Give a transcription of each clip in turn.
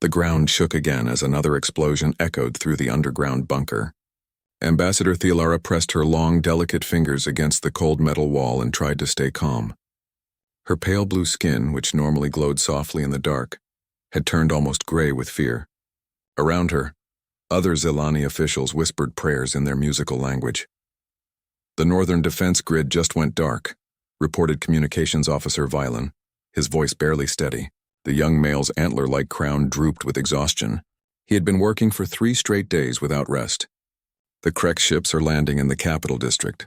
The ground shook again as another explosion echoed through the underground bunker. Ambassador Thelara pressed her long, delicate fingers against the cold metal wall and tried to stay calm. Her pale blue skin, which normally glowed softly in the dark, had turned almost gray with fear. Around her, other Zelani officials whispered prayers in their musical language. "The northern defense grid just went dark," reported Communications Officer Violin, his voice barely steady. The young male's antler-like crown drooped with exhaustion. He had been working for 3 straight days without rest. "The Krek ships are landing in the capital district."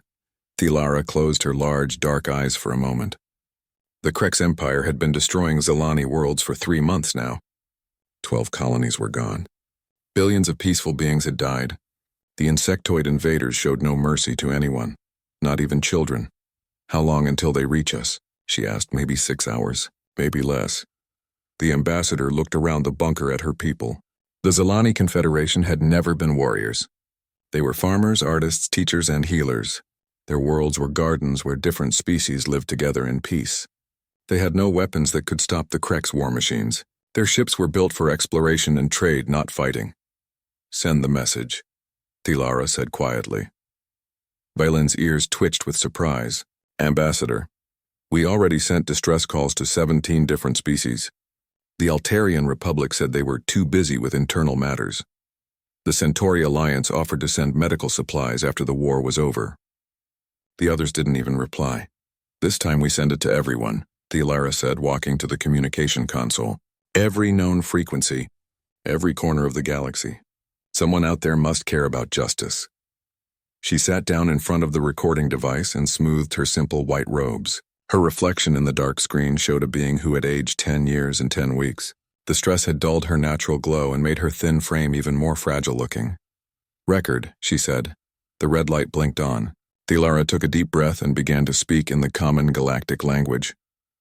Thelara closed her large, dark eyes for a moment. The Krek's empire had been destroying Zelani worlds for 3 months now. 12 colonies were gone. Billions of peaceful beings had died. The insectoid invaders showed no mercy to anyone, not even children. "How long until they reach us?" she asked. "Maybe 6 hours, maybe less." The ambassador looked around the bunker at her people. The Zelani Confederation had never been warriors. They were farmers, artists, teachers, and healers. Their worlds were gardens where different species lived together in peace. They had no weapons that could stop the Krek's war machines. Their ships were built for exploration and trade, not fighting. "Send the message," Thelara said quietly. Violin's ears twitched with surprise. "Ambassador, we already sent distress calls to 17 different species. The Altarian Republic said they were too busy with internal matters. The Centauri Alliance offered to send medical supplies after the war was over." The others didn't even reply. "This time we send it to everyone," Thelara said, walking to the communication console. "Every known frequency, every corner of the galaxy. Someone out there must care about justice." She sat down in front of the recording device and smoothed her simple white robes. Her reflection in the dark screen showed a being who had aged 10 years and 10 weeks. The stress had dulled her natural glow and made her thin frame even more fragile-looking. "Record," she said. The red light blinked on. Thelara took a deep breath and began to speak in the common galactic language,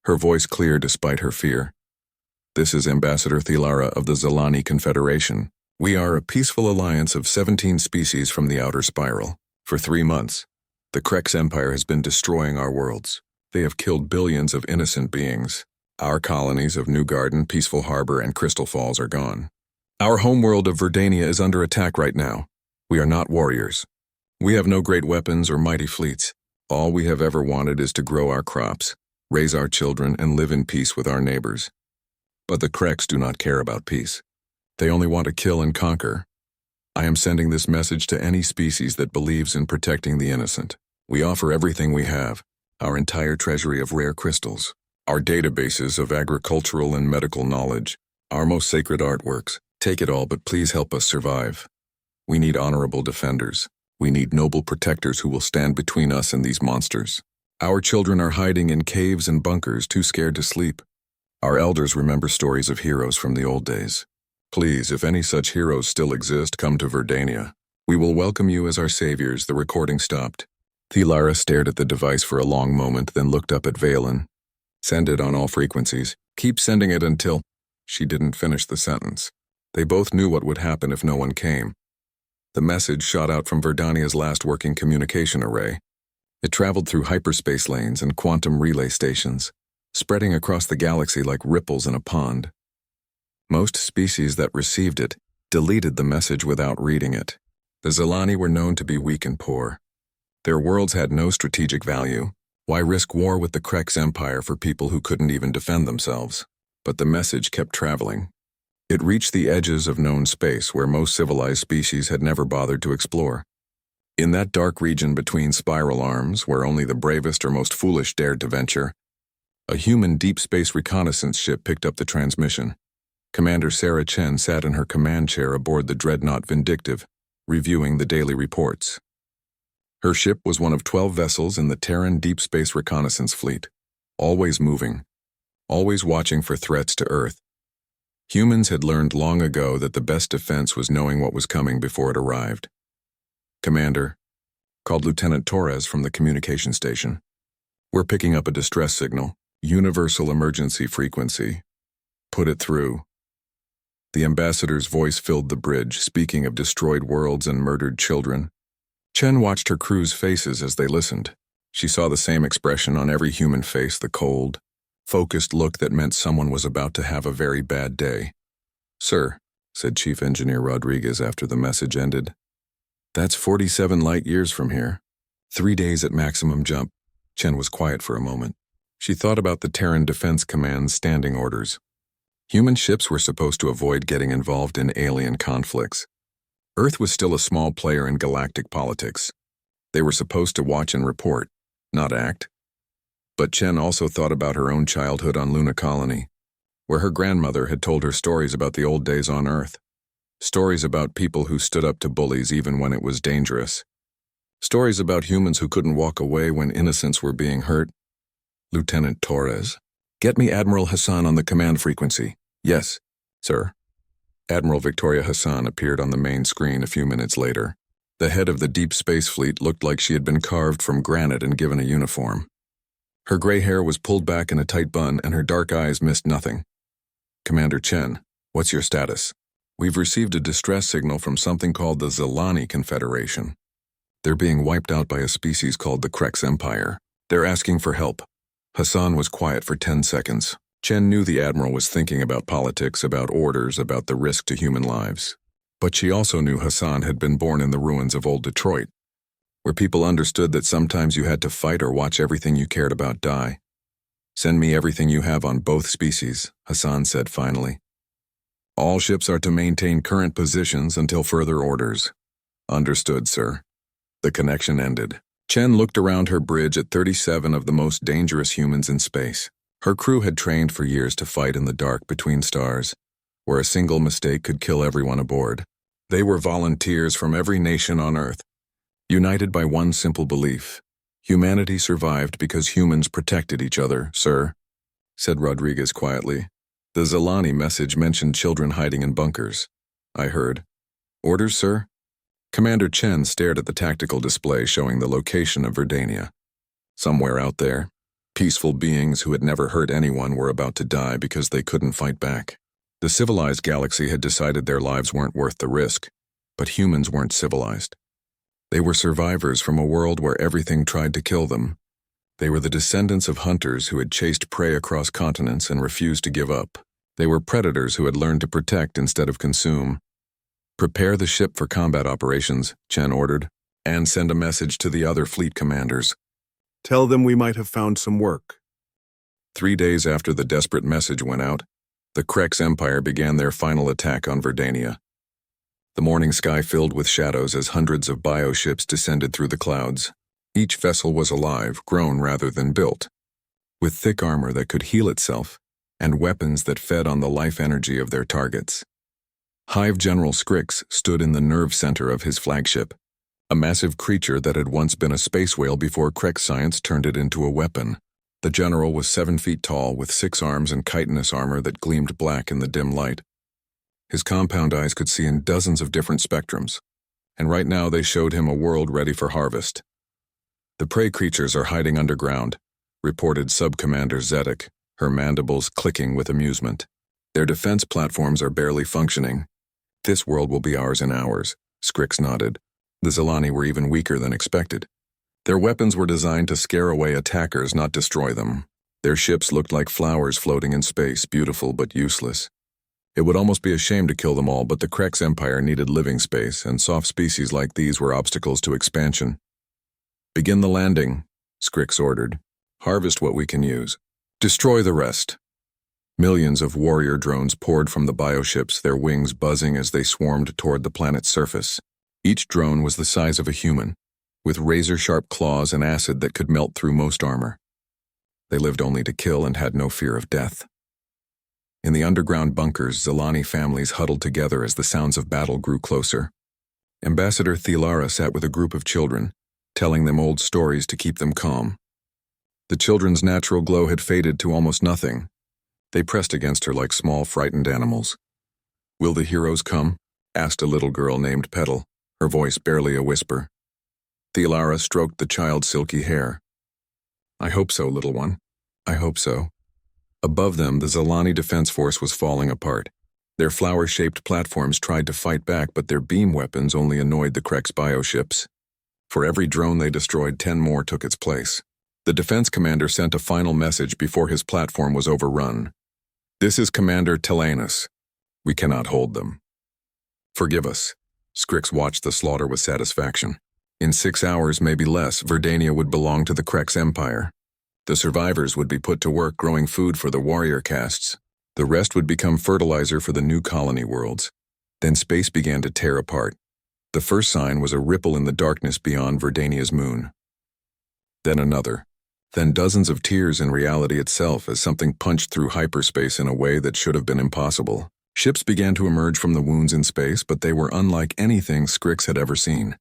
her voice clear despite her fear. "This is Ambassador Thelara of the Zelani Confederation. We are a peaceful alliance of 17 species from the outer spiral. For 3 months, the Krek's empire has been destroying our worlds. They have killed billions of innocent beings. Our colonies of New Garden, Peaceful Harbor, and Crystal Falls are gone. Our homeworld of Verdania is under attack right now. We are not warriors. We have no great weapons or mighty fleets. All we have ever wanted is to grow our crops, raise our children, and live in peace with our neighbors. But the Kreks do not care about peace. They only want to kill and conquer. I am sending this message to any species that believes in protecting the innocent. We offer everything we have, our entire treasury of rare crystals, our databases of agricultural and medical knowledge, our most sacred artworks. Take it all, but please help us survive. We need honorable defenders. We need noble protectors who will stand between us and these monsters. Our children are hiding in caves and bunkers, too scared to sleep. Our elders remember stories of heroes from the old days. Please, if any such heroes still exist, come to Verdania. We will welcome you as our saviors." The recording stopped. Thelara stared at the device for a long moment, then looked up at Valen. "Send it on all frequencies. Keep sending it until—" She didn't finish the sentence. They both knew what would happen if no one came. The message shot out from Verdania's last working communication array. It traveled through hyperspace lanes and quantum relay stations, spreading across the galaxy like ripples in a pond. Most species that received it deleted the message without reading it. The Zelani were known to be weak and poor. Their worlds had no strategic value. Why risk war with the Krek's empire for people who couldn't even defend themselves? But the message kept traveling. It reached the edges of known space where most civilized species had never bothered to explore. In that dark region between spiral arms, where only the bravest or most foolish dared to venture, a human deep space reconnaissance ship picked up the transmission. Commander Sarah Chen sat in her command chair aboard the dreadnought Vindictive, reviewing the daily reports. Her ship was one of 12 vessels in the Terran Deep Space Reconnaissance Fleet, always moving, always watching for threats to Earth. Humans had learned long ago that the best defense was knowing what was coming before it arrived. "Commander," called Lieutenant Torres from the communication station. "We're picking up a distress signal, universal emergency frequency. Put it through." The ambassador's voice filled the bridge, speaking of destroyed worlds and murdered children. Chen watched her crew's faces as they listened. She saw the same expression on every human face, the cold, focused look that meant someone was about to have a very bad day. Sir, said Chief Engineer Rodriguez after the message ended. That's 47 light years from here. 3 days at maximum jump. Chen was quiet for a moment. She thought about the Terran Defense Command's standing orders. Human ships were supposed to avoid getting involved in alien conflicts. Earth was still a small player in galactic politics. They were supposed to watch and report, not act. But Chen also thought about her own childhood on Luna Colony, where her grandmother had told her stories about the old days on Earth. Stories about people who stood up to bullies even when it was dangerous. Stories about humans who couldn't walk away when innocents were being hurt. Lieutenant Torres, get me Admiral Hassan on the command frequency. Yes, sir. Admiral Victoria Hassan appeared on the main screen a few minutes later. The head of the Deep Space Fleet looked like she had been carved from granite and given a uniform. Her gray hair was pulled back in a tight bun and her dark eyes missed nothing. Commander Chen, what's your status? We've received a distress signal from something called the Zilani Confederation. They're being wiped out by a species called the Krex Empire. They're asking for help. Hassan was quiet for 10 seconds. Chen knew the Admiral was thinking about politics, about orders, about the risk to human lives. But she also knew Hassan had been born in the ruins of old Detroit, where people understood that sometimes you had to fight or watch everything you cared about die. Send me everything you have on both species, Hassan said finally. All ships are to maintain current positions until further orders. Understood, sir. The connection ended. Chen looked around her bridge at 37 of the most dangerous humans in space. Her crew had trained for years to fight in the dark between stars, where a single mistake could kill everyone aboard. They were volunteers from every nation on Earth, united by one simple belief. Humanity survived because humans protected each other, sir, said Rodriguez quietly. The Zilani message mentioned children hiding in bunkers. I heard. Orders, sir? Commander Chen stared at the tactical display showing the location of Verdania. Somewhere out there, peaceful beings who had never hurt anyone were about to die because they couldn't fight back. The civilized galaxy had decided their lives weren't worth the risk, but humans weren't civilized. They were survivors from a world where everything tried to kill them. They were the descendants of hunters who had chased prey across continents and refused to give up. They were predators who had learned to protect instead of consume. Prepare the ship for combat operations, Chen ordered, and send a message to the other fleet commanders. Tell them we might have found some work. 3 days after the desperate message went out, the Krex Empire began their final attack on Verdania. The morning sky filled with shadows as hundreds of bioships descended through the clouds. Each vessel was alive, grown rather than built, with thick armor that could heal itself and weapons that fed on the life energy of their targets. Hive General Skrix stood in the nerve center of his flagship, a massive creature that had once been a space whale before Krex science turned it into a weapon. The general was 7 feet tall with 6 arms and chitinous armor that gleamed black in the dim light. His compound eyes could see in dozens of different spectrums, and right now they showed him a world ready for harvest. The prey creatures are hiding underground, reported Sub-Commander Zedek, her mandibles clicking with amusement. Their defense platforms are barely functioning. This world will be ours in hours, Skrix nodded. The Zilani were even weaker than expected. Their weapons were designed to scare away attackers, not destroy them. Their ships looked like flowers floating in space, beautiful but useless. It would almost be a shame to kill them all, but the Krex Empire needed living space, and soft species like these were obstacles to expansion. Begin the landing, Skrix ordered. Harvest what we can use. Destroy the rest. Millions of warrior drones poured from the bioships, their wings buzzing as they swarmed toward the planet's surface. Each drone was the size of a human, with razor-sharp claws and acid that could melt through most armor. They lived only to kill and had no fear of death. In the underground bunkers, Zilani families huddled together as the sounds of battle grew closer. Ambassador Thelara sat with a group of children, telling them old stories to keep them calm. The children's natural glow had faded to almost nothing. They pressed against her like small, frightened animals. Will the heroes come? Asked a little girl named Petal, her voice barely a whisper. Thelara stroked the child's silky hair. I hope so, little one. I hope so. Above them, the Zilani Defense Force was falling apart. Their flower-shaped platforms tried to fight back, but their beam weapons only annoyed the Krex bioships. For every drone they destroyed, 10 more took its place. The defense commander sent a final message before his platform was overrun. This is Commander Telanus. We cannot hold them. Forgive us. Scrix watched the slaughter with satisfaction. In 6 hours, maybe less, Verdania would belong to the Krex Empire. The survivors would be put to work growing food for the warrior castes. The rest would become fertilizer for the new colony worlds. Then space began to tear apart. The first sign was a ripple in the darkness beyond Verdania's moon. Then another. Then dozens of tears in reality itself as something punched through hyperspace in a way that should have been impossible. Ships began to emerge from the wounds in space, but they were unlike anything Scrix had ever seen.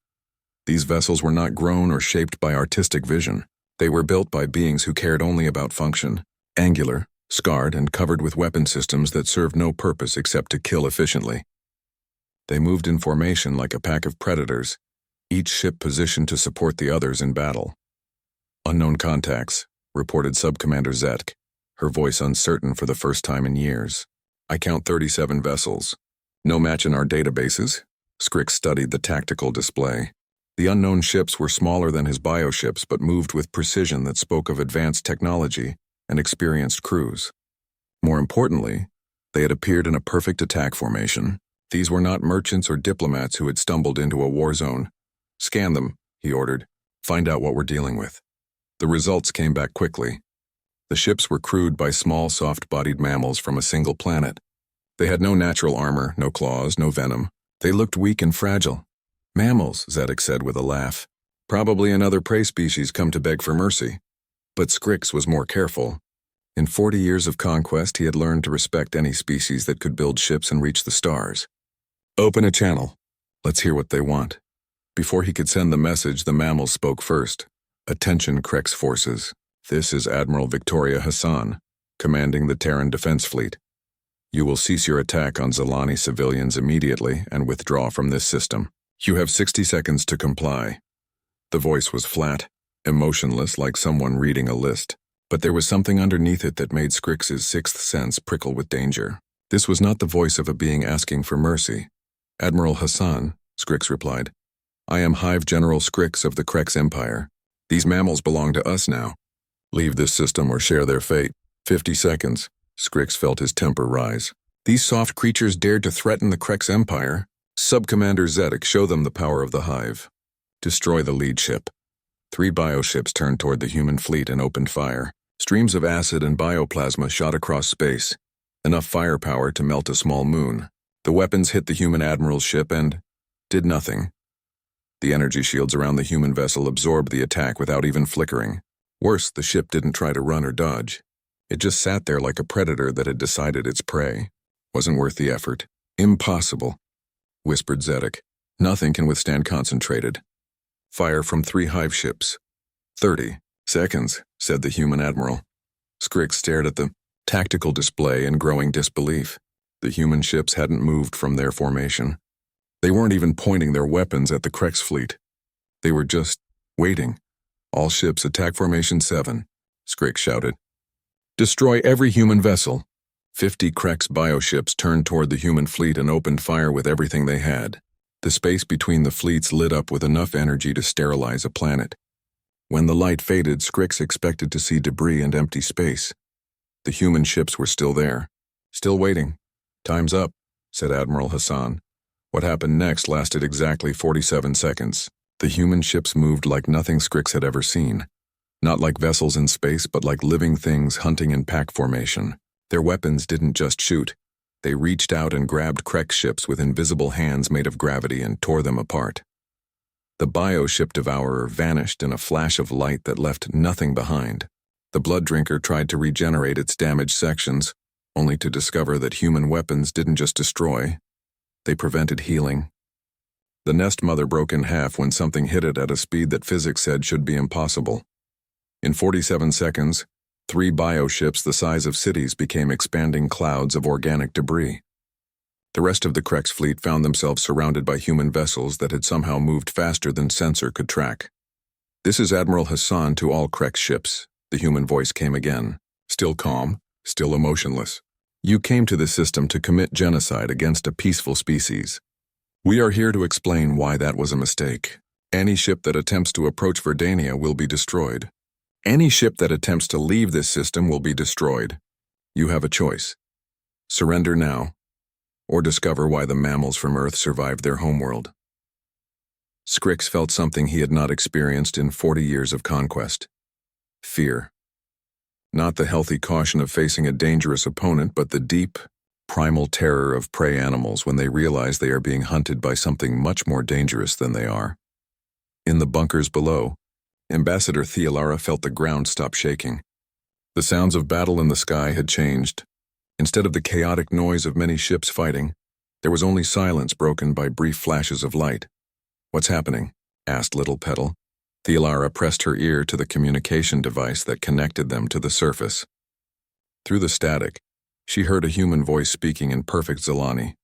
These vessels were not grown or shaped by artistic vision. They were built by beings who cared only about function, angular, scarred, and covered with weapon systems that served no purpose except to kill efficiently. They moved in formation like a pack of predators, each ship positioned to support the others in battle. Unknown contacts, reported Subcommander Zetk, her voice uncertain for the first time in years. I count 37 vessels. No match in our databases. Scrix studied the tactical display. The unknown ships were smaller than his bioships but moved with precision that spoke of advanced technology and experienced crews. More importantly, they had appeared in a perfect attack formation. These were not merchants or diplomats who had stumbled into a war zone. Scan them, he ordered. Find out what we're dealing with. The results came back quickly. The ships were crewed by small, soft-bodied mammals from a single planet. They had no natural armor, no claws, no venom. They looked weak and fragile. Mammals, Zedek said with a laugh. Probably another prey species come to beg for mercy. But Scrix was more careful. In 40 years of conquest, he had learned to respect any species that could build ships and reach the stars. Open a channel. Let's hear what they want. Before he could send the message, the mammals spoke first. Attention, Krex forces. This is Admiral Victoria Hassan, commanding the Terran Defense Fleet. You will cease your attack on Zalani civilians immediately and withdraw from this system. You have 60 seconds to comply. The voice was flat, emotionless, like someone reading a list. But there was something underneath it that made Scrix's sixth sense prickle with danger. This was not the voice of a being asking for mercy. Admiral Hassan, Scrix replied. I am Hive General Scrix of the Krex Empire. These mammals belong to us now. Leave this system or share their fate. 50 seconds. Scrix felt his temper rise. These soft creatures dared to threaten the Krex Empire. Subcommander Zedek, show them the power of the Hive. Destroy the lead ship. 3 bioships turned toward the human fleet and opened fire. Streams of acid and bioplasma shot across space, enough firepower to melt a small moon. The weapons hit the human admiral's ship and did nothing. The energy shields around the human vessel absorbed the attack without even flickering. Worse, the ship didn't try to run or dodge. It just sat there like a predator that had decided its prey. Wasn't worth the effort. Impossible, whispered Zedek. Nothing can withstand concentrated. Fire from 3 hive ships. 30 seconds, said the human admiral. Scrix stared at the tactical display in growing disbelief. The human ships hadn't moved from their formation. They weren't even pointing their weapons at the Krex fleet. They were just waiting. All ships attack formation 7, Scrix shouted. Destroy every human vessel. 50 Krex bioships turned toward the human fleet and opened fire with everything they had. The space between the fleets lit up with enough energy to sterilize a planet. When the light faded, Scrix expected to see debris and empty space. The human ships were still there. Still waiting. Time's up, said Admiral Hassan. What happened next lasted exactly 47 seconds. The human ships moved like nothing Scrix had ever seen. Not like vessels in space, but like living things hunting in pack formation. Their weapons didn't just shoot. They reached out and grabbed Krex ships with invisible hands made of gravity and tore them apart. The bioship devourer vanished in a flash of light that left nothing behind. The blood drinker tried to regenerate its damaged sections, only to discover that human weapons didn't just destroy, they prevented healing. The nest mother broke in half when something hit it at a speed that physics said should be impossible. In 47 seconds, 3 bioships the size of cities became expanding clouds of organic debris. The rest of the Krex fleet found themselves surrounded by human vessels that had somehow moved faster than sensor could track. This is Admiral Hassan to all Krex ships, the human voice came again, still calm, still emotionless. You came to this system to commit genocide against a peaceful species. We are here to explain why that was a mistake. Any ship that attempts to approach Verdania will be destroyed. Any ship that attempts to leave this system will be destroyed. You have a choice. Surrender now, or discover why the mammals from Earth survived their homeworld. Scrix felt something he had not experienced in 40 years of conquest. Fear. Not the healthy caution of facing a dangerous opponent, but the deep, primal terror of prey animals when they realize they are being hunted by something much more dangerous than they are. In the bunkers below, Ambassador Thealara felt the ground stop shaking. The sounds of battle in the sky had changed. Instead of the chaotic noise of many ships fighting, there was only silence broken by brief flashes of light. "What's happening?" asked Little Petal. Thealara pressed her ear to the communication device that connected them to the surface. Through the static, she heard a human voice speaking in perfect Zilani.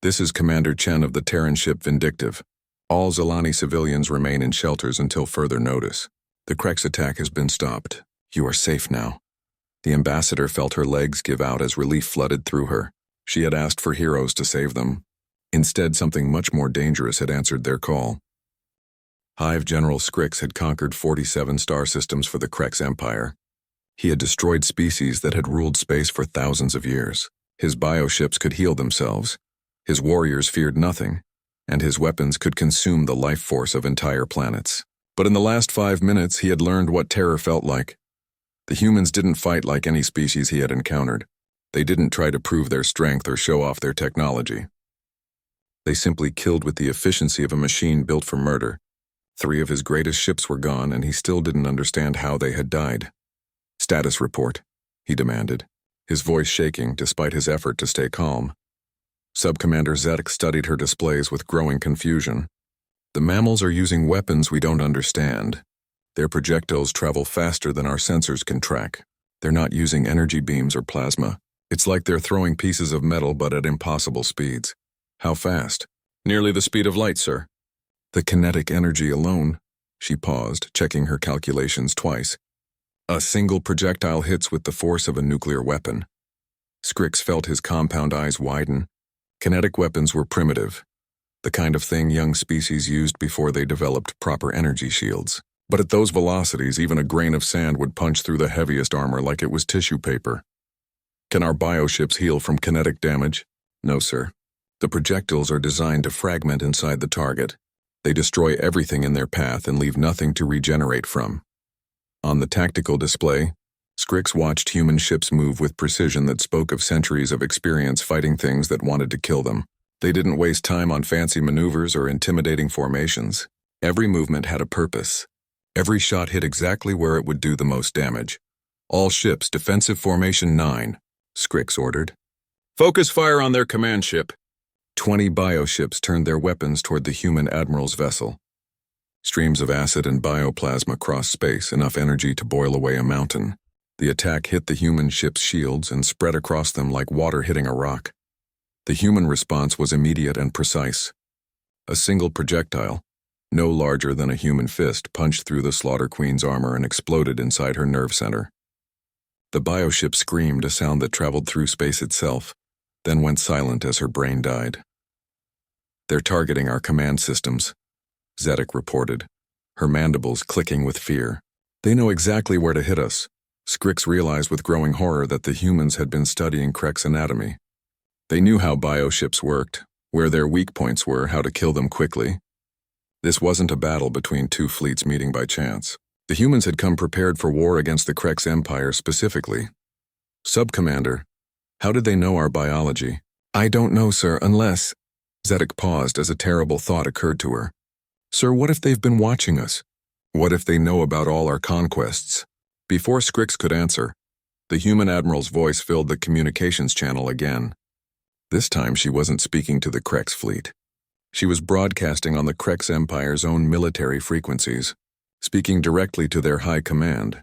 "This is Commander Chen of the Terran ship Vindictive. All Zilani civilians remain in shelters until further notice. The Krex attack has been stopped. You are safe now." The ambassador felt her legs give out as relief flooded through her. She had asked for heroes to save them. Instead, something much more dangerous had answered their call. Hive General Scrix had conquered 47 star systems for the Krex Empire. He had destroyed species that had ruled space for thousands of years. His bioships could heal themselves. His warriors feared nothing, and his weapons could consume the life force of entire planets. But in the last 5 minutes, he had learned what terror felt like. The humans didn't fight like any species he had encountered. They didn't try to prove their strength or show off their technology. They simply killed with the efficiency of a machine built for murder. 3 of his greatest ships were gone, and he still didn't understand how they had died. "Status report," he demanded, his voice shaking despite his effort to stay calm. Subcommander Zetek studied her displays with growing confusion. "The mammals are using weapons we don't understand. Their projectiles travel faster than our sensors can track. They're not using energy beams or plasma. It's like they're throwing pieces of metal but at impossible speeds." "How fast?" "Nearly the speed of light, sir." "The kinetic energy alone." She paused, checking her calculations twice. "A single projectile hits with the force of a nuclear weapon." Scrix felt his compound eyes widen. Kinetic weapons were primitive, the kind of thing young species used before they developed proper energy shields. But at those velocities, even a grain of sand would punch through the heaviest armor like it was tissue paper. "Can our bioships heal from kinetic damage?" "No, sir. The projectiles are designed to fragment inside the target. They destroy everything in their path and leave nothing to regenerate from." On the tactical display, Scrix watched human ships move with precision that spoke of centuries of experience fighting things that wanted to kill them. They didn't waste time on fancy maneuvers or intimidating formations. Every movement had a purpose. Every shot hit exactly where it would do the most damage. "All ships, defensive formation 9, Scrix ordered. "Focus fire on their command ship." 20 bioships turned their weapons toward the human admiral's vessel. Streams of acid and bioplasma crossed space, enough energy to boil away a mountain. The attack hit the human ship's shields and spread across them like water hitting a rock. The human response was immediate and precise. A single projectile, no larger than a human fist, punched through the Slaughter Queen's armor and exploded inside her nerve center. The bioship screamed, a sound that traveled through space itself, then went silent as her brain died. "They're targeting our command systems," Zetek reported, her mandibles clicking with fear. "They know exactly where to hit us." Scrix realized with growing horror that the humans had been studying Krex anatomy. They knew how bioships worked, where their weak points were, how to kill them quickly. This wasn't a battle between 2 fleets meeting by chance. The humans had come prepared for war against the Krex Empire specifically. "Subcommander, how did they know our biology?" "I don't know, sir, unless—" Zetek paused as a terrible thought occurred to her. "Sir, what if they've been watching us? What if they know about all our conquests?" Before Scrix could answer, the human admiral's voice filled the communications channel again. This time she wasn't speaking to the Krex fleet. She was broadcasting on the Krex Empire's own military frequencies, speaking directly to their high command.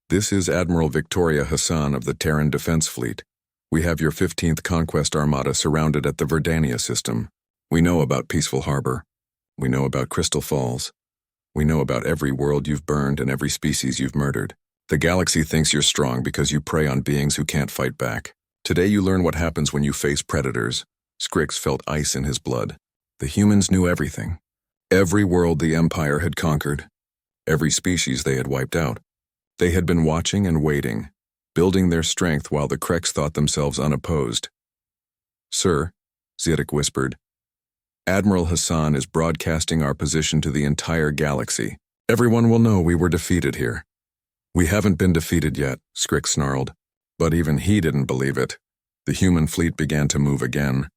"This is Admiral Victoria Hassan of the Terran Defense Fleet. We have your 15th Conquest Armada surrounded at the Verdania system. We know about Peaceful Harbor. We know about Crystal Falls. We know about every world you've burned and every species you've murdered. The galaxy thinks you're strong because you prey on beings who can't fight back. Today you learn what happens when you face predators." Scrix felt ice in his blood. The humans knew everything. Every world the Empire had conquered. Every species they had wiped out. They had been watching and waiting, building their strength while the Krex thought themselves unopposed. "Sir, Zedek whispered. Admiral Hassan is broadcasting our position to the entire galaxy. Everyone will know we were defeated here. We haven't been defeated yet, Scrix snarled. But even he didn't believe it. The human fleet began to move again,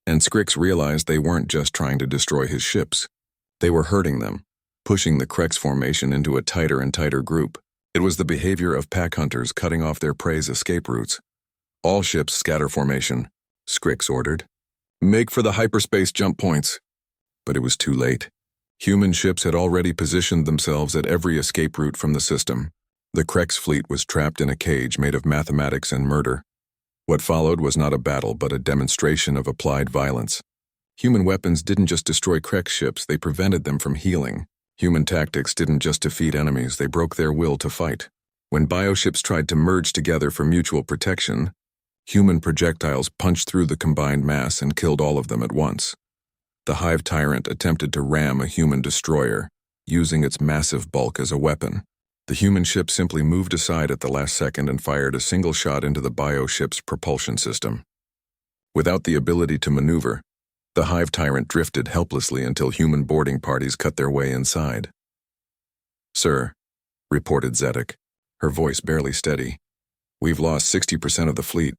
and Scrix realized they weren't just trying to destroy his ships. They were hurting them, pushing the Krex formation into a tighter and tighter group. It was the behavior of pack hunters cutting off their prey's escape routes. All ships scatter formation, Scrix ordered. Make for the hyperspace jump points. But it was too late. Human ships had already positioned themselves at every escape route from the system. The Krex fleet was trapped in a cage made of mathematics and murder. What followed was not a battle, but a demonstration of applied violence. Human weapons didn't just destroy Krex ships, they prevented them from healing. Human tactics didn't just defeat enemies, they broke their will to fight. When bioships tried to merge together for mutual protection, human projectiles punched through the combined mass and killed all of them at once. The Hive Tyrant attempted to ram a human destroyer, using its massive bulk as a weapon. The human ship simply moved aside at the last second and fired a single shot into the bioship's propulsion system. Without the ability to maneuver, the Hive Tyrant drifted helplessly until human boarding parties cut their way inside. Sir, reported Zedek, her voice barely steady, we've lost 60% of the fleet.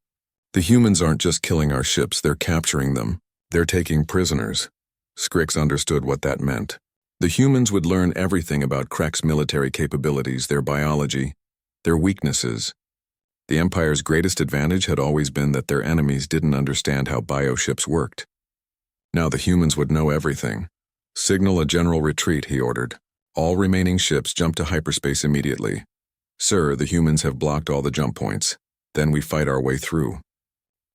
The humans aren't just killing our ships, they're capturing them. They're taking prisoners. Scrix understood what that meant. The humans would learn everything about Krex military capabilities, their biology, their weaknesses. The Empire's greatest advantage had always been that their enemies didn't understand how bioships worked. Now the humans would know everything. Signal a general retreat, he ordered. All remaining ships jump to hyperspace immediately. Sir, the humans have blocked all the jump points. Then we fight our way through.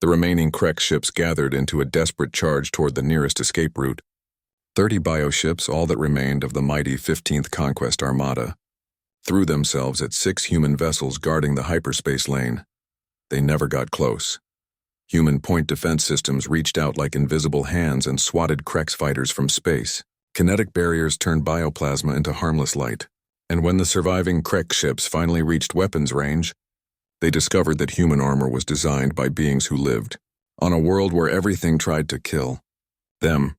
The remaining Krex ships gathered into a desperate charge toward the nearest escape route. 30 bioships, all that remained of the mighty 15th Conquest Armada, threw themselves at 6 human vessels guarding the hyperspace lane. They never got close. Human point defense systems reached out like invisible hands and swatted Krex fighters from space. Kinetic barriers turned bioplasma into harmless light. And when the surviving Krex ships finally reached weapons range, they discovered that human armor was designed by beings who lived on a world where everything tried to kill them.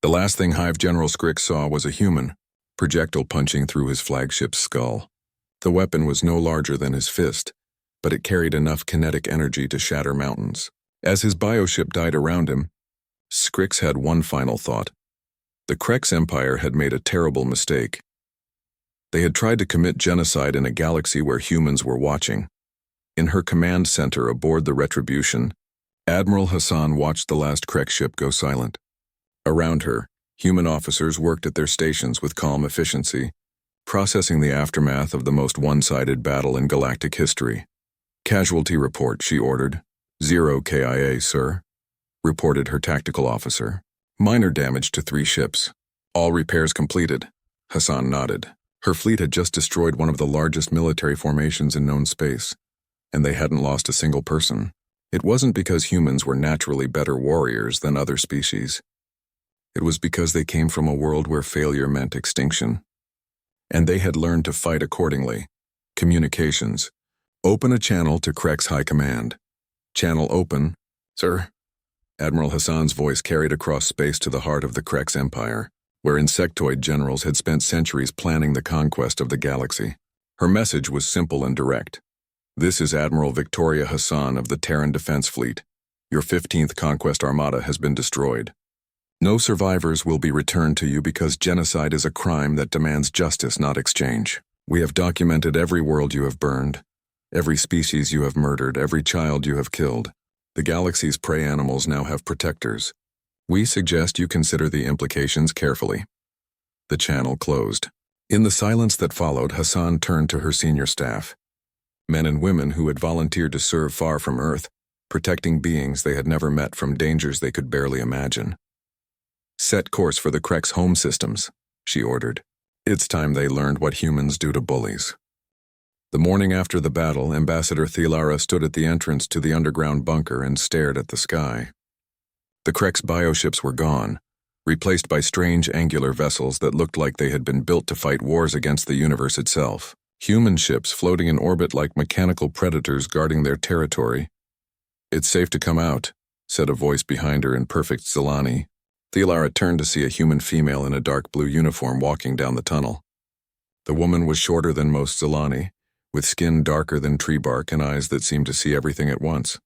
The last thing Hive General Scrix saw was a human, projectile punching through his flagship's skull. The weapon was no larger than his fist, but it carried enough kinetic energy to shatter mountains. As his bioship died around him, Scrix had one final thought. The Krex Empire had made a terrible mistake. They had tried to commit genocide in a galaxy where humans were watching. In her command center aboard the Retribution, Admiral Hassan watched the last Krex ship go silent. Around her, human officers worked at their stations with calm efficiency, processing the aftermath of the most one-sided battle in galactic history. Casualty report, she ordered. 0 KIA, sir, reported her tactical officer. Minor damage to 3 ships. All repairs completed. Hassan nodded. Her fleet had just destroyed one of the largest military formations in known space, and they hadn't lost a single person. It wasn't because humans were naturally better warriors than other species. It was because they came from a world where failure meant extinction. And they had learned to fight accordingly. Communications. Open a channel to Krex High Command. Channel open, sir. Admiral Hassan's voice carried across space to the heart of the Krex Empire, where insectoid generals had spent centuries planning the conquest of the galaxy. Her message was simple and direct. This is Admiral Victoria Hassan of the Terran Defense Fleet. Your 15th Conquest Armada has been destroyed. No survivors will be returned to you because genocide is a crime that demands justice, not exchange. We have documented every world you have burned, every species you have murdered, every child you have killed. The galaxy's prey animals now have protectors. We suggest you consider the implications carefully. The channel closed. In the silence that followed, Hassan turned to her senior staff. Men and women who had volunteered to serve far from Earth, protecting beings they had never met from dangers they could barely imagine. Set course for the Krex home systems, she ordered. It's time they learned what humans do to bullies. The morning after the battle, Ambassador Thielara stood at the entrance to the underground bunker and stared at the sky. The Krex bioships were gone, replaced by strange angular vessels that looked like they had been built to fight wars against the universe itself. Human ships floating in orbit like mechanical predators guarding their territory. It's safe to come out, said a voice behind her in perfect Zilani. Thelara turned to see a human female in a dark blue uniform walking down the tunnel. The woman was shorter than most Zilani, with skin darker than tree bark and eyes that seemed to see everything at once.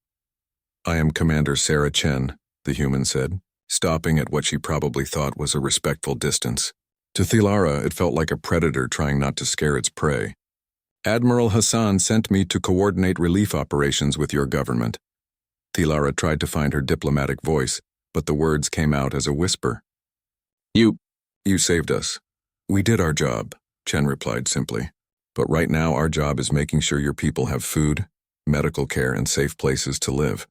"I am Commander Sarah Chen," the human said, stopping at what she probably thought was a respectful distance. To Thelara, it felt like a predator trying not to scare its prey. "Admiral Hassan sent me to coordinate relief operations with your government." Thelara tried to find her diplomatic voice, but the words came out as a whisper. You saved us." "We did our job," Chen replied simply. "But right now our job is making sure your people have food, medical care, and safe places to live.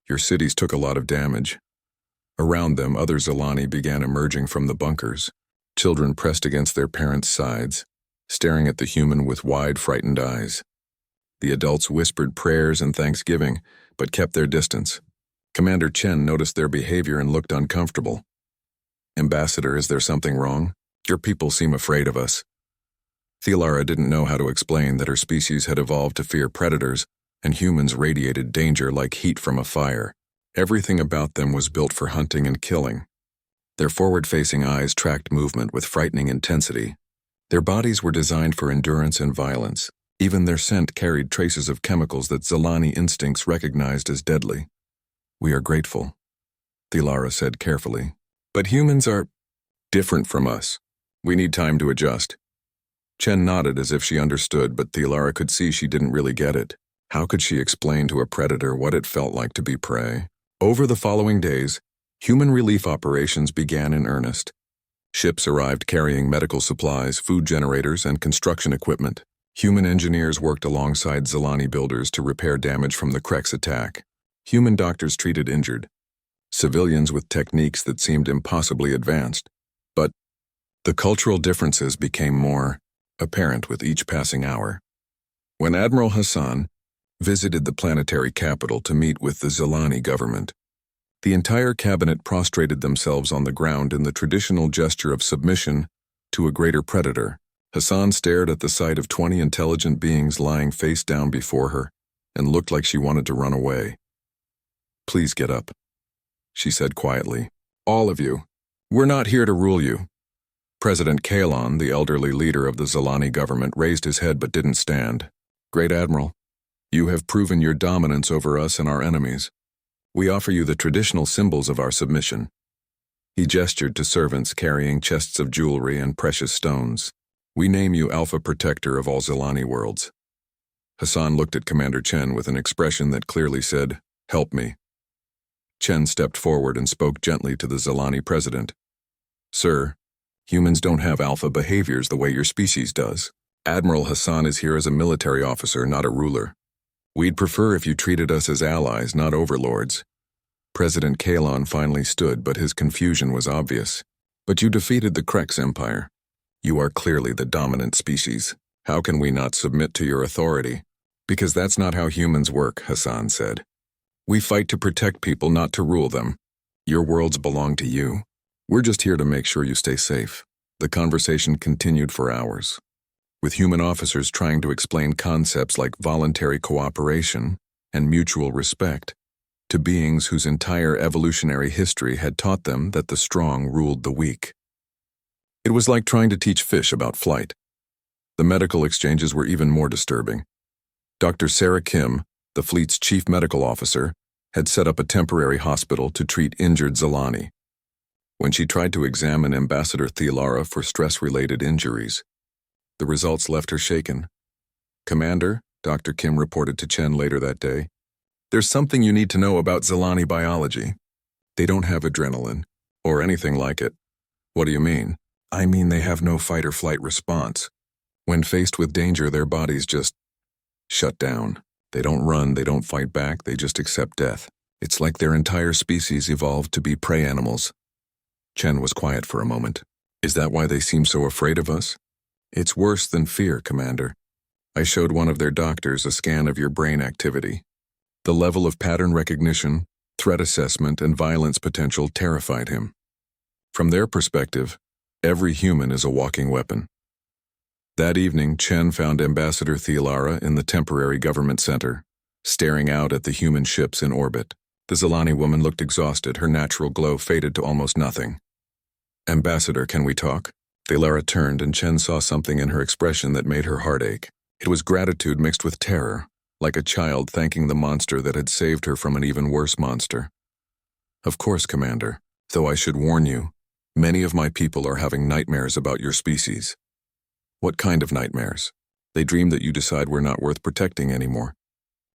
Your cities took a lot of damage." Around them, other Zilani began emerging from the bunkers. Children pressed against their parents' sides, staring at the human with wide, frightened eyes. The adults whispered prayers and thanksgiving, but kept their distance. Commander Chen noticed their behavior and looked uncomfortable. "Ambassador, is there something wrong? Your people seem afraid of us." Thelara didn't know how to explain that her species had evolved to fear predators, and humans radiated danger like heat from a fire. Everything about them was built for hunting and killing. Their forward-facing eyes tracked movement with frightening intensity. Their bodies were designed for endurance and violence. Even their scent carried traces of chemicals that Zilani instincts recognized as deadly. "We are grateful," Thelara said carefully. "But humans are different from us. We need time to adjust." Chen nodded as if she understood, but Thelara could see she didn't really get it. How could she explain to a predator what it felt like to be prey? Over the following days, human relief operations began in earnest. Ships arrived carrying medical supplies, food generators, and construction equipment. Human engineers worked alongside Zilani builders to repair damage from the Krek's attack. Human doctors treated injured. Civilians with techniques that seemed impossibly advanced. But the cultural differences became more apparent with each passing hour. When Admiral Hassan visited the planetary capital to meet with the Zilani government, the entire cabinet prostrated themselves on the ground in the traditional gesture of submission to a greater predator. Hassan stared at the sight of 20 intelligent beings lying face down before her and looked like she wanted to run away. "Please get up," she said quietly. "All of you. We're not here to rule you." President Kalon, the elderly leader of the Zilani government, raised his head but didn't stand. "Great Admiral, you have proven your dominance over us and our enemies. We offer you the traditional symbols of our submission." He gestured to servants carrying chests of jewelry and precious stones. "We name you Alpha Protector of all Zilani worlds." Hassan looked at Commander Chen with an expression that clearly said, "Help me." Chen stepped forward and spoke gently to the Zilani president. "Sir, humans don't have alpha behaviors the way your species does. Admiral Hassan is here as a military officer, not a ruler. We'd prefer if you treated us as allies, not overlords." President Kalon finally stood, but his confusion was obvious. "But you defeated the Krek's empire. You are clearly the dominant species. How can we not submit to your authority?" "Because that's not how humans work," Hassan said. "We fight to protect people, not to rule them. Your worlds belong to you. We're just here to make sure you stay safe." The conversation continued for hours, with human officers trying to explain concepts like voluntary cooperation and mutual respect to beings whose entire evolutionary history had taught them that the strong ruled the weak. It was like trying to teach fish about flight. The medical exchanges were even more disturbing. Dr. Sarah Kim, the fleet's chief medical officer, had set up a temporary hospital to treat injured Zilani. When she tried to examine Ambassador Thelara for stress-related injuries, the results left her shaken. "Commander," Dr. Kim reported to Chen later that day, "there's something you need to know about Zilani biology. They don't have adrenaline, or anything like it." "What do you mean?" "I mean they have no fight-or-flight response. When faced with danger, their bodies just shut down. They don't run, they don't fight back, they just accept death. It's like their entire species evolved to be prey animals." Chen was quiet for a moment. "Is that why they seem so afraid of us?" "It's worse than fear, Commander. I showed one of their doctors a scan of your brain activity. The level of pattern recognition, threat assessment, and violence potential terrified him. From their perspective, every human is a walking weapon." That evening, Chen found Ambassador Thelara in the temporary government center, staring out at the human ships in orbit. The Zilani woman looked exhausted, her natural glow faded to almost nothing. "Ambassador, can we talk?" Thelara turned, and Chen saw something in her expression that made her heart ache. It was gratitude mixed with terror, like a child thanking the monster that had saved her from an even worse monster. "Of course, Commander, though I should warn you, many of my people are having nightmares about your species." "What kind of nightmares?" "They dream that you decide we're not worth protecting anymore.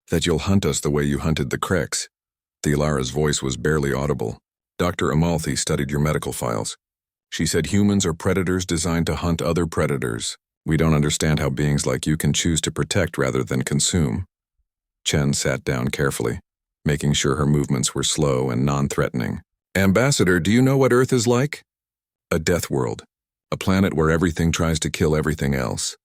That you'll hunt us the way you hunted the Kreks." Thelara's voice was barely audible. "Dr. Amalthi studied your medical files. She said humans are predators designed to hunt other predators. We don't understand how beings like you can choose to protect rather than consume." Chen sat down carefully, making sure her movements were slow and non-threatening. "Ambassador, do you know what Earth is like?" "A death world. A planet where everything tries to kill everything else."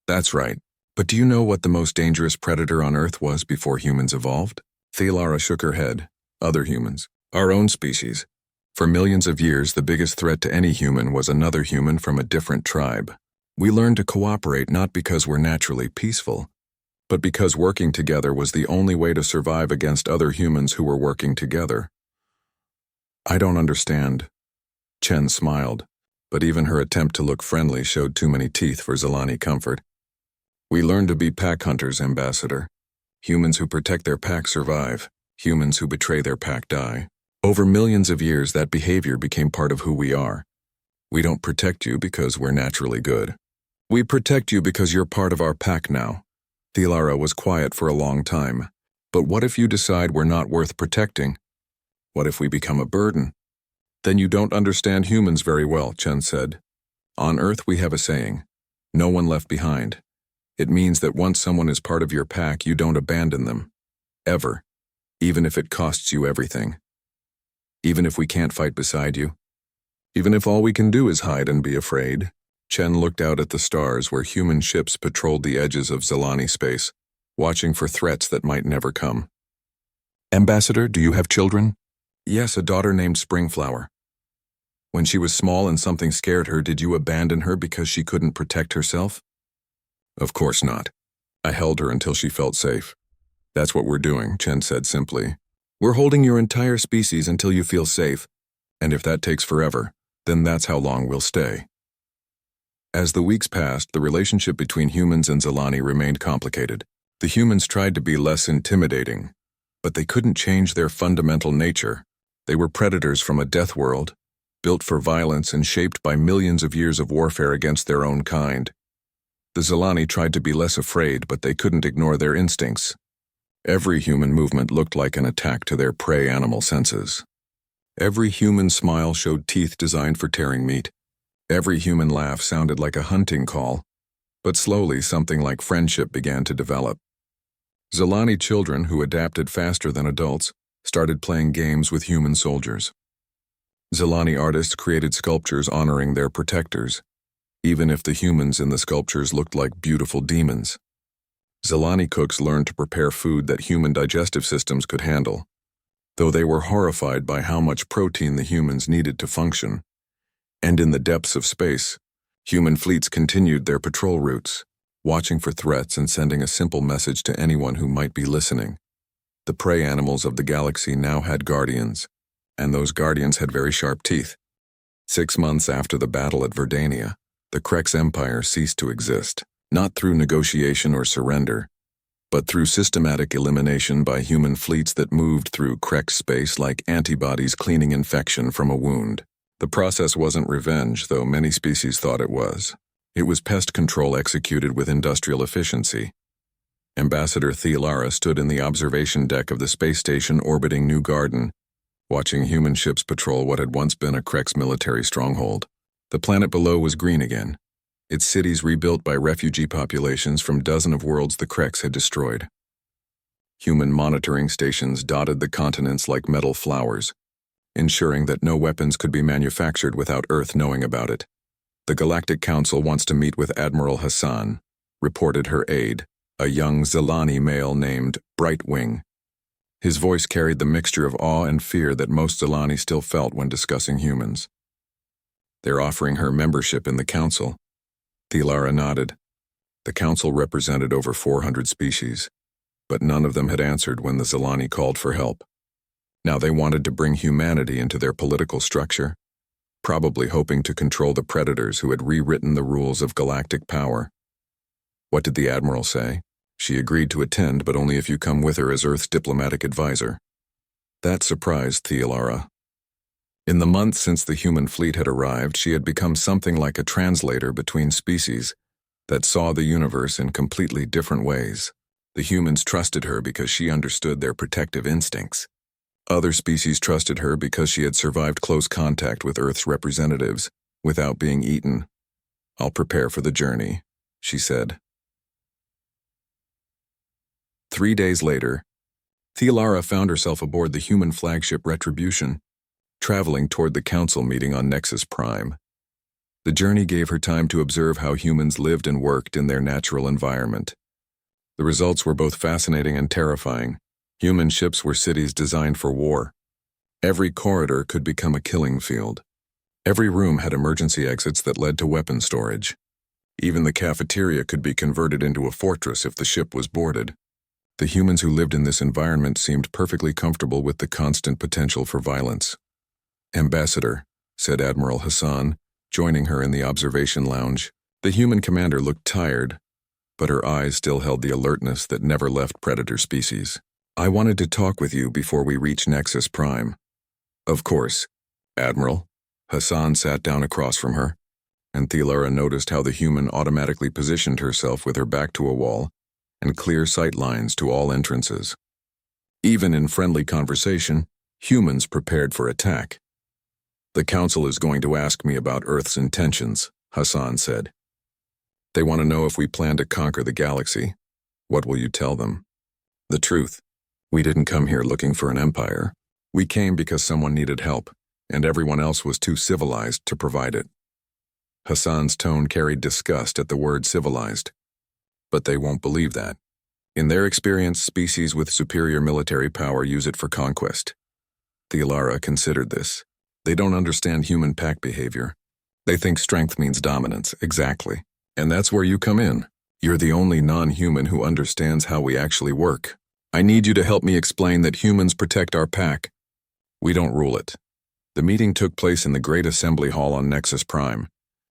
"That's right. But do you know what the most dangerous predator on Earth was before humans evolved?" Thelara shook her head. "Other humans. Our own species. For millions of years, the biggest threat to any human was another human from a different tribe. We learned to cooperate not because we're naturally peaceful, but because working together was the only way to survive against other humans who were working together." "I don't understand." Chen smiled, but even her attempt to look friendly showed too many teeth for Zilani comfort. "We learned to be pack hunters, Ambassador. Humans who protect their pack survive. Humans who betray their pack die. Over millions of years, that behavior became part of who we are. We don't protect you because we're naturally good. We protect you because you're part of our pack now." Thelara was quiet for a long time. "But what if you decide we're not worth protecting? What if we become a burden?" "Then you don't understand humans very well," Chen said. "On Earth we have a saying, 'No one left behind.' It means that once someone is part of your pack, you don't abandon them. Ever. Even if it costs you everything. Even if we can't fight beside you. Even if all we can do is hide and be afraid." Chen looked out at the stars where human ships patrolled the edges of Zilani space, watching for threats that might never come. "Ambassador, do you have children?" "Yes, a daughter named Springflower." "When she was small and something scared her, did you abandon her because she couldn't protect herself?" "Of course not. I held her until she felt safe. That's what we're doing," Chen said simply. "We're holding your entire species until you feel safe, and if that takes forever, then that's how long we'll stay." As the weeks passed, the relationship between humans and Zilani remained complicated. The humans tried to be less intimidating, but they couldn't change their fundamental nature. They were predators from a death world, built for violence and shaped by millions of years of warfare against their own kind. The Zilani tried to be less afraid, but they couldn't ignore their instincts. Every human movement looked like an attack to their prey animal senses. Every human smile showed teeth designed for tearing meat. Every human laugh sounded like a hunting call, but slowly something like friendship began to develop. Zilani children, who adapted faster than adults, started playing games with human soldiers. Zilani artists created sculptures honoring their protectors, even if the humans in the sculptures looked like beautiful demons. Zilani cooks learned to prepare food that human digestive systems could handle, though they were horrified by how much protein the humans needed to function. And in the depths of space, human fleets continued their patrol routes, watching for threats and sending a simple message to anyone who might be listening. The prey animals of the galaxy now had guardians, and those guardians had very sharp teeth. 6 months after the battle at Verdania, the Kreks Empire ceased to exist, not through negotiation or surrender, but through systematic elimination by human fleets that moved through Krek space like antibodies cleaning infection from a wound. The process wasn't revenge, though many species thought it was. It was pest control executed with industrial efficiency. Ambassador Thelara stood in the observation deck of the space station orbiting New Garden, watching human ships patrol what had once been a Krek's military stronghold. The planet below was green again, its cities rebuilt by refugee populations from dozens of worlds the Kreks had destroyed. Human monitoring stations dotted the continents like metal flowers, ensuring that no weapons could be manufactured without Earth knowing about it. "The Galactic Council wants to meet with Admiral Hassan," reported her aide, a young Zilani male named Brightwing. His voice carried the mixture of awe and fear that most Zilani still felt when discussing humans. "They're offering her membership in the Council." Thelara nodded. The Council represented over 400 species, but none of them had answered when the Zilani called for help. Now they wanted to bring humanity into their political structure, probably hoping to control the predators who had rewritten the rules of galactic power. What did the Admiral say? She agreed to attend, but only if you come with her as Earth's diplomatic advisor. That surprised Thealara. In the months since the human fleet had arrived, she had become something like a translator between species that saw the universe in completely different ways. The humans trusted her because she understood their protective instincts. Other species trusted her because she had survived close contact with Earth's representatives without being eaten. "I'll prepare for the journey," she said. 3 days later, Thealara found herself aboard the human flagship Retribution, traveling toward the council meeting on Nexus Prime. The journey gave her time to observe how humans lived and worked in their natural environment. The results were both fascinating and terrifying. Human ships were cities designed for war. Every corridor could become a killing field. Every room had emergency exits that led to weapon storage. Even the cafeteria could be converted into a fortress if the ship was boarded. The humans who lived in this environment seemed perfectly comfortable with the constant potential for violence. "Ambassador," said Admiral Hassan, joining her in the observation lounge. The human commander looked tired, but her eyes still held the alertness that never left predator species. "I wanted to talk with you before we reach Nexus Prime." "Of course, Admiral." Hassan sat down across from her, and Thealara noticed how the human automatically positioned herself with her back to a wall and clear sight lines to all entrances. Even in friendly conversation, humans prepared for attack. "The Council is going to ask me about Earth's intentions," Hassan said. "They want to know if we plan to conquer the galaxy. What will you tell them?" "The truth. We didn't come here looking for an empire. We came because someone needed help, and everyone else was too civilized to provide it." Hassan's tone carried disgust at the word civilized. "But they won't believe that. In their experience, species with superior military power use it for conquest." Thealara considered this. "They don't understand human pack behavior. They think strength means dominance, exactly. And that's where you come in. You're the only non-human who understands how we actually work. I need you to help me explain that humans protect our pack. We don't rule it." The meeting took place in the Great Assembly Hall on Nexus Prime,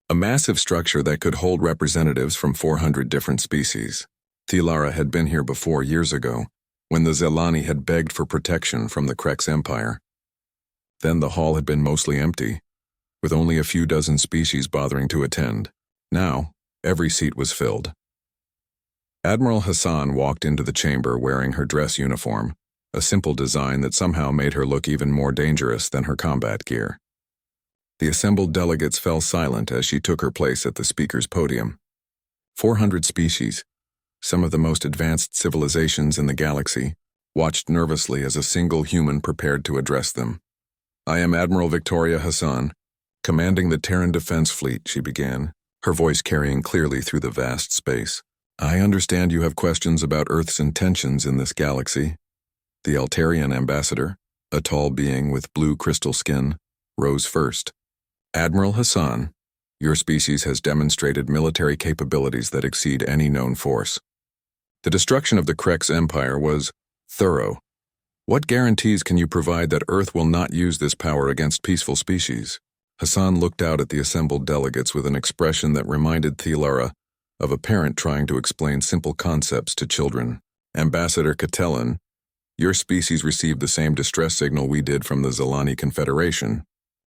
a massive structure that could hold representatives from 400 different species. Thealara had been here before years ago, when the Zelani had begged for protection from the Krex Empire. Then the hall had been mostly empty, with only a few dozen species bothering to attend. Now, every seat was filled. Admiral Hassan walked into the chamber wearing her dress uniform, a simple design that somehow made her look even more dangerous than her combat gear. The assembled delegates fell silent as she took her place at the speaker's podium. 400 species, some of the most advanced civilizations in the galaxy, watched nervously as a single human prepared to address them. "I am Admiral Victoria Hassan, commanding the Terran Defense Fleet," she began, her voice carrying clearly through the vast space. "I understand you have questions about Earth's intentions in this galaxy." The Altarian ambassador, a tall being with blue crystal skin, rose first. "Admiral Hassan, your species has demonstrated military capabilities that exceed any known force. The destruction of the Krex Empire was thorough. What guarantees can you provide that Earth will not use this power against peaceful species?" Hassan looked out at the assembled delegates with an expression that reminded Thealara of a parent trying to explain simple concepts to children. "Ambassador Catellan, your species received the same distress signal we did from the Zelani Confederation.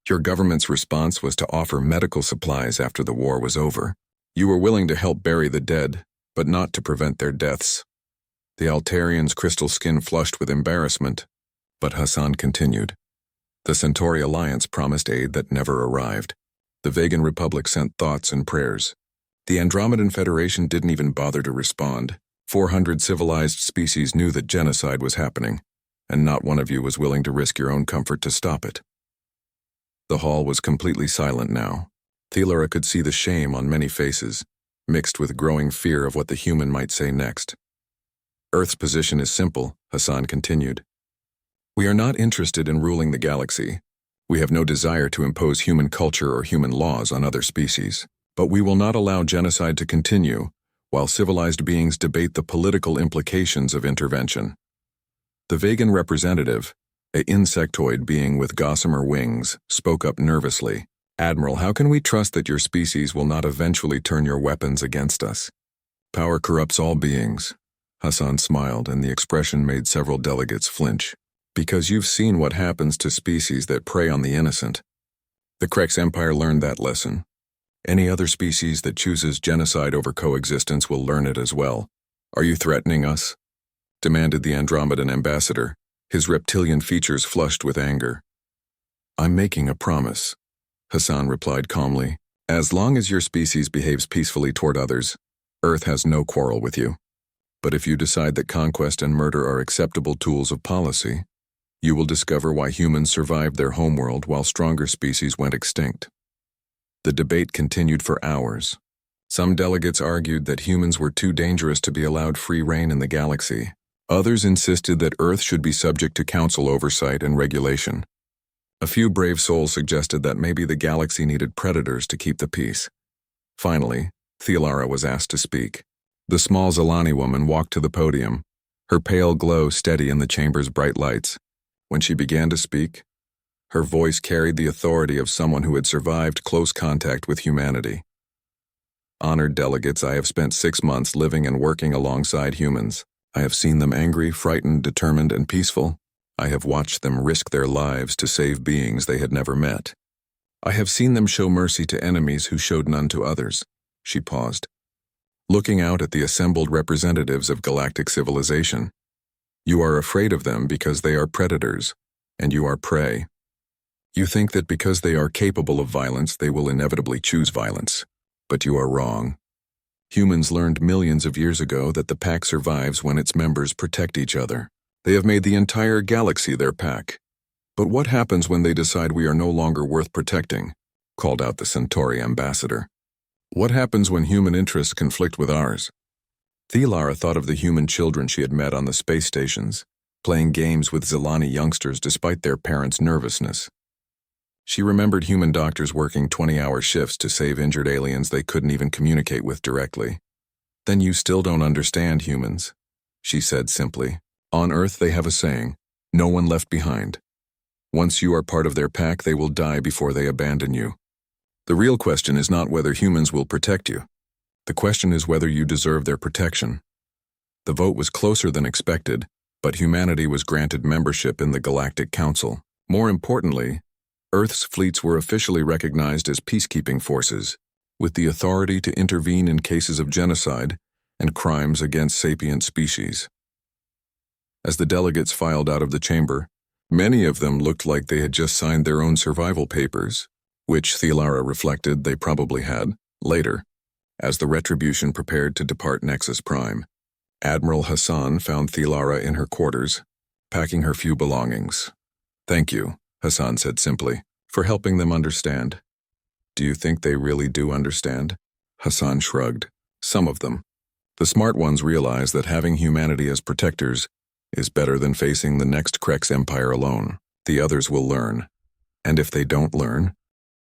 Your government's response was to offer medical supplies after the war was over. You were willing to help bury the dead, but not to prevent their deaths." The Altarian's crystal skin flushed with embarrassment, but Hassan continued. "The Centauri Alliance promised aid that never arrived. The Vegan Republic sent thoughts and prayers. The Andromedan Federation didn't even bother to respond. 400 civilized species knew that genocide was happening, and not one of you was willing to risk your own comfort to stop it." The hall was completely silent now. Thealara could see the shame on many faces, mixed with growing fear of what the human might say next. "Earth's position is simple," Hassan continued. "We are not interested in ruling the galaxy. We have no desire to impose human culture or human laws on other species. But we will not allow genocide to continue while civilized beings debate the political implications of intervention." The Vegan representative, An insectoid being with gossamer wings spoke up nervously. Admiral, how can we trust that your species will not eventually turn your weapons against us? Power corrupts all beings. Hassan smiled, and the expression made several delegates flinch. Because you've seen what happens to species that prey on the innocent. The Krex Empire learned that lesson. Any other species that chooses genocide over coexistence will learn it as well. Are you threatening us? Demanded the Andromedan ambassador, his reptilian features flushed with anger. I'm making a promise, Hassan replied calmly. As long as your species behaves peacefully toward others, Earth has no quarrel with you. But if you decide that conquest and murder are acceptable tools of policy, you will discover why humans survived their homeworld while stronger species went extinct. The debate continued for hours. Some delegates argued that humans were too dangerous to be allowed free rein in the galaxy. Others insisted that Earth should be subject to council oversight and regulation. A few brave souls suggested that maybe the galaxy needed predators to keep the peace. Finally, Thielara was asked to speak. The small Zilani woman walked to the podium, her pale glow steady in the chamber's bright lights. When she began to speak, her voice carried the authority of someone who had survived close contact with humanity. Honored delegates, I have spent 6 months living and working alongside humans. I have seen them angry, frightened, determined, and peaceful. I have watched them risk their lives to save beings they had never met. I have seen them show mercy to enemies who showed none to others. She paused, looking out at the assembled representatives of galactic civilization. You are afraid of them because they are predators, and you are prey. You think that because they are capable of violence, they will inevitably choose violence. But you are wrong. Humans learned millions of years ago that the pack survives when its members protect each other. They have made the entire galaxy their pack. But what happens when they decide we are no longer worth protecting? Called out the Centauri ambassador. What happens when human interests conflict with ours? Thielara thought of the human children she had met on the space stations, playing games with Zilani youngsters despite their parents' nervousness. She remembered human doctors working 20-hour shifts to save injured aliens they couldn't even communicate with directly. Then you still don't understand humans, she said simply. On Earth they have a saying, no one left behind. Once you are part of their pack, they will die before they abandon you. The real question is not whether humans will protect you. The question is whether you deserve their protection. The vote was closer than expected, but humanity was granted membership in the Galactic Council. More importantly, Earth's fleets were officially recognized as peacekeeping forces, with the authority to intervene in cases of genocide and crimes against sapient species. As the delegates filed out of the chamber, many of them looked like they had just signed their own survival papers, which Thielara reflected they probably had, later, as the Retribution prepared to depart Nexus Prime. Admiral Hassan found Thielara in her quarters, packing her few belongings. Thank you, Hassan said simply, for helping them understand. Do you think they really do understand? Hassan shrugged. Some of them. The smart ones realize that having humanity as protectors is better than facing the next Krex Empire alone. The others will learn. And if they don't learn,